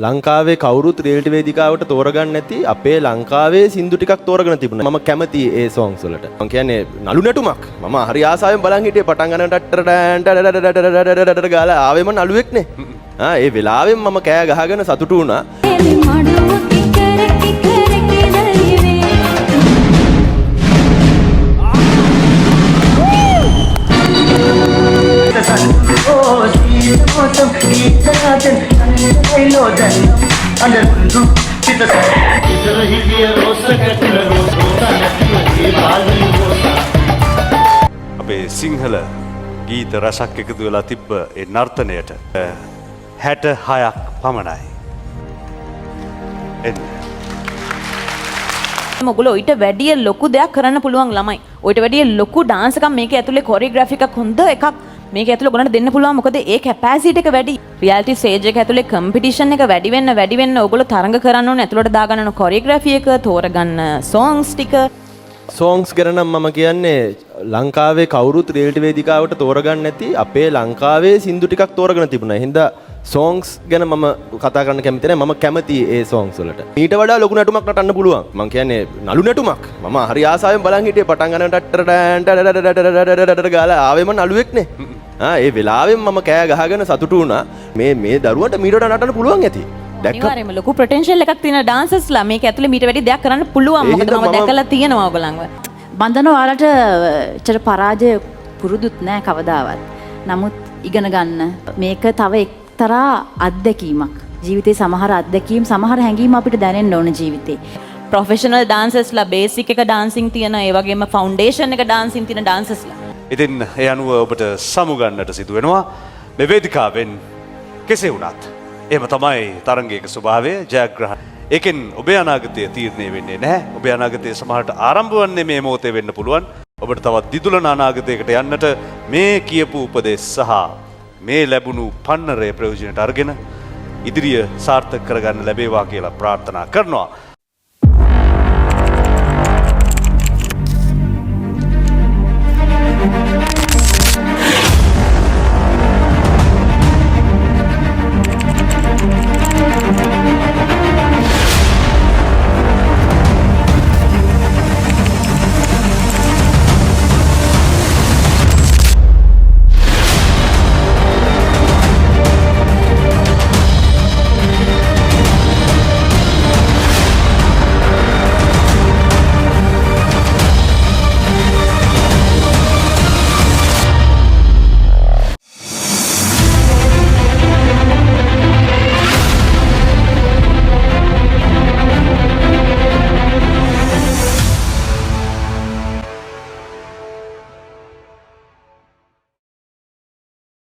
ලංකාවේ කවුරුත් රියැලිටි වේදිකාවට තෝරගන්න නැති අපේ ලංකාවේ සින්දු ටිකක් තෝරගෙන තිබුණා. මම කැමති ඒ songs වලට. මම කියන්නේ නළු නැටුමක්. මම හරි ආසාවෙන් බලන් හිටියේ පටන් ගන්න ටට්ටරඩ ගාලා ආවෙම නළුවෙක්නේ. ඒ වෙලාවෙම මම කෑ ගහගෙන සතුටු වුණා. අපේ සිංහල ගීත රසක් එකතු වෙලා තිබ්බ ඒ නර්තනයට 66ක් පමණයි. මොගොල්ලෝ ඊට වැඩිය ලොකු දෙයක් කරන්න පුළුවන් ළමයි. ඊට වැඩිය ලොකු ඩාන්ස් එකක් මේකේ ඇතුලේ කොරියෝග්‍රැෆි එකක් හොඳ එකක් මේක ඇතුලේ ඔයගොල්ලන්ට දෙන්න පුළුවන්. මොකද ඒ කැපැසිටි එක වැඩි. රියැලිටි ස්ටේජ් එක ඇතුලේ කම්පිටිෂන් එක වැඩි වෙන්න ඔයගොල්ලෝ තරඟ කරන්න ඕනේ. ඇතුලට දාගන්න කොරියෝග්‍රැෆි එක, තෝරගන්න songs ටික. songs ගැන නම් මම කියන්නේ ලංකාවේ කවුරුත් රියැලිටි වේදිකාවට තෝරගන්න නැති අපේ ලංකාවේ සින්දු ටිකක් තෝරගෙන තිබුණා. හින්දා songs ගැන මම කතා කරන්න කැමති නැහැ. මම කැමති ඒ songs වලට. ඊට වඩා ලොකු නැටුමක් නටන්න පුළුවන්. මම කියන්නේ නළු නැටුමක්. මම හරි ආසාවෙන් බලන් හිටියේ පටන් ගන්න ටට්ටරඩ ගාලා ආවෙම නළුවෙක්නේ. ඒ වෙලාවෙම මම කෑ ගහගෙන සතුටු වුණා. මේ දරුවන්ට මීට වඩා නටන්න පුළුවන් ඇති. අනිවාර්යයෙන්ම ලොකු පොටෙන්ෂල් එකක් තියෙන ඩාන්සර්ස්ලා මේක ඇතුලේ මීට වැඩි දෙයක් කරන්න පුළුවන්. මොකද මම දැකලා තියෙනවා ඔයගලන්ව. බන්ධන ඔයාලට චර පරාජය පුරුදුත් නෑ කවදාවත්. නමුත් ඉගෙන ගන්න මේක තව එක්තරා අත්දැකීමක්. ජීවිතේ සමහර අත්දැකීම් සමහර හැඟීම් අපිට දැනෙන්න ඕන ජීවිතේ. ප්‍රොෆෙෂනල් ඩාන්සර්ස්ලා බේසික් එක ඩාන්සින් තියෙන, ඒ වගේම ෆවුන්ඩේෂන් එක ඩාන්සින් තියෙන ඩාන්සර්ස්ලා. ඉතින් ඒ අනුව ඔබට සමුගන්නට සිදු වෙනවා මේ වේදිකාවෙන් කෙසේ වුණත්. එහෙම තමයි තරංගයක ස්වභාවය ජයග්‍රහණ. ඒකෙන් ඔබේ අනාගතය තීරණය වෙන්නේ නැහැ. ඔබේ අනාගතය සමහරට ආරම්භ වන්නේ මේ මොහොතේ වෙන්න පුළුවන්. ඔබට තවත් දිදුලන අනාගතයකට යන්නට මේ කියපු උපදෙස් සහ මේ ලැබුණු පන්නරය ප්‍රයෝජනට අරගෙන ඉදිරිය සාර්ථක කරගන්න ලැබේවා කියලා ප්‍රාර්ථනා කරනවා.